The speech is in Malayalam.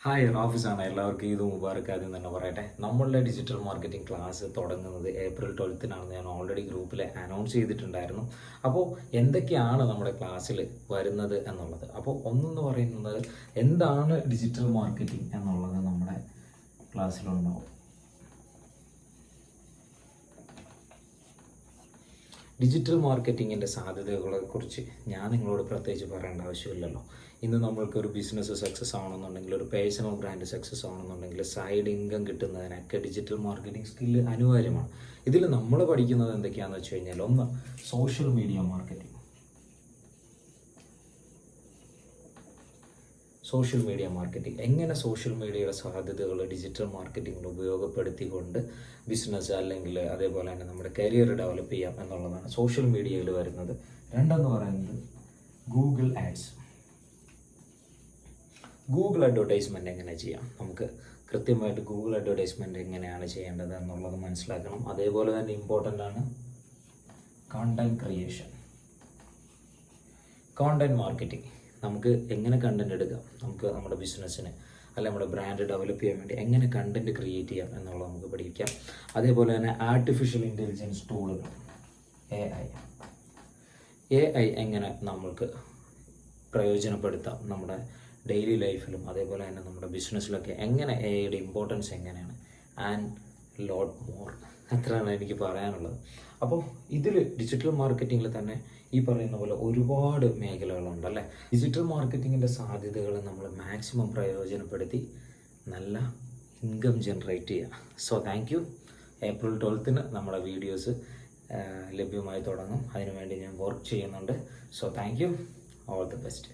ഹായ് റാഫിസാണ്. എല്ലാവർക്കും ഇത് മുബാറക്ക് ആദ്യം തന്നെ പറയട്ടെ. നമ്മളുടെ ഡിജിറ്റൽ മാർക്കറ്റിംഗ് ക്ലാസ് തുടങ്ങുന്നത് April 12 ഞാൻ ഓൾറെഡി ഗ്രൂപ്പിൽ അനൗൺസ് ചെയ്തിട്ടുണ്ടായിരുന്നു. അപ്പോൾ എന്തൊക്കെയാണ് നമ്മുടെ ക്ലാസ്സിൽ വരുന്നത് എന്നുള്ളത്, അപ്പോൾ ഒന്നെന്ന് പറയുന്നത് എന്താണ് ഡിജിറ്റൽ മാർക്കറ്റിംഗ് എന്നുള്ളത് നമ്മുടെ ക്ലാസ്സിലുണ്ടാവും. ഡിജിറ്റൽ മാർക്കറ്റിങ്ങിൻ്റെ സാധ്യതകളെക്കുറിച്ച് ഞാൻ നിങ്ങളോട് പ്രത്യേകിച്ച് പറയേണ്ട ആവശ്യമില്ലല്ലോ. ഇന്ന് നമ്മൾക്കൊരു ബിസിനസ് സക്സസ് ആവണമെന്നുണ്ടെങ്കിൽ, ഒരു പേഴ്സണൽ ബ്രാൻഡ് സക്സസ് ആവണമെന്നുണ്ടെങ്കിൽ, സൈഡ് ഇൻകം കിട്ടുന്നതിനൊക്കെ ഡിജിറ്റൽ മാർക്കറ്റിംഗ് സ്കില്ല് അനിവാര്യമാണ്. ഇതിൽ നമ്മൾ പഠിക്കുന്നത് എന്തൊക്കെയാണെന്ന് വെച്ച് കഴിഞ്ഞാൽ, ഒന്ന് social media marketing. Social media marketing, എങ്ങനെ സോഷ്യൽ മീഡിയയുടെ സാധ്യതകൾ ഡിജിറ്റൽ മാർക്കറ്റിങ്ങിൽ ഉപയോഗപ്പെടുത്തിക്കൊണ്ട് ബിസിനസ് അല്ലെങ്കിൽ അതേപോലെ തന്നെ നമ്മുടെ കരിയർ ഡെവലപ്പ് ചെയ്യാം എന്നുള്ളതാണ് സോഷ്യൽ മീഡിയയിൽ വരുന്നത്. രണ്ടെന്ന് പറയുന്നത് ഗൂഗിൾ ആഡ്സ്. ഗൂഗിൾ അഡ്വർടൈസ്മെൻറ്റ് എങ്ങനെ ചെയ്യാം, നമുക്ക് കൃത്യമായിട്ട് ഗൂഗിൾ അഡ്വർടൈസ്മെൻറ്റ് എങ്ങനെയാണ് ചെയ്യേണ്ടത് എന്നുള്ളത് മനസ്സിലാക്കണം. അതേപോലെ തന്നെ ഇമ്പോർട്ടൻ്റ് ആണ് കണ്ടൻറ് ക്രിയേഷൻ, കോണ്ടൻറ് മാർക്കറ്റിംഗ്. നമുക്ക് എങ്ങനെ കണ്ടൻറ് എടുക്കാം, നമുക്ക് നമ്മുടെ ബിസിനസ്സിന് അല്ല നമ്മുടെ ബ്രാൻഡ് ഡെവലപ്പ് ചെയ്യാൻ വേണ്ടി എങ്ങനെ കണ്ടൻറ് ക്രിയേറ്റ് ചെയ്യാം എന്നുള്ളത് നമുക്ക് പഠിക്കാം. അതേപോലെ തന്നെ ആർട്ടിഫിഷ്യൽ ഇൻ്റലിജൻസ് ടൂളുകൾ, AI എങ്ങനെ നമ്മൾക്ക് പ്രയോജനപ്പെടുത്താം നമ്മുടെ ഡെയിലി ലൈഫിലും അതേപോലെ തന്നെ നമ്മുടെ ബിസിനസ്സിലൊക്കെ എങ്ങനെ AI ഇമ്പോർട്ടൻസ് എങ്ങനെയാണ്, ആൻഡ് ലോട്ട് മോർ. അത്രയാണ് എനിക്ക് പറയാനുള്ളത്. അപ്പോൾ ഇതിൽ ഡിജിറ്റൽ മാർക്കറ്റിങ്ങിൽ തന്നെ ഈ പറയുന്ന പോലെ ഒരുപാട് മേഖലകളുണ്ട് അല്ലേ. ഡിജിറ്റൽ മാർക്കറ്റിങ്ങിൻ്റെ സാധ്യതകൾ നമ്മൾ മാക്സിമം പ്രയോജനപ്പെടുത്തി നല്ല ഇൻകം ജനറേറ്റ് ചെയ്യുക. So thank you. April 12 നമ്മുടെ വീഡിയോസ് ലഭ്യമായി തുടങ്ങും. അതിനുവേണ്ടി ഞാൻ വർക്ക് ചെയ്യുന്നുണ്ട്. So thank you. All the best.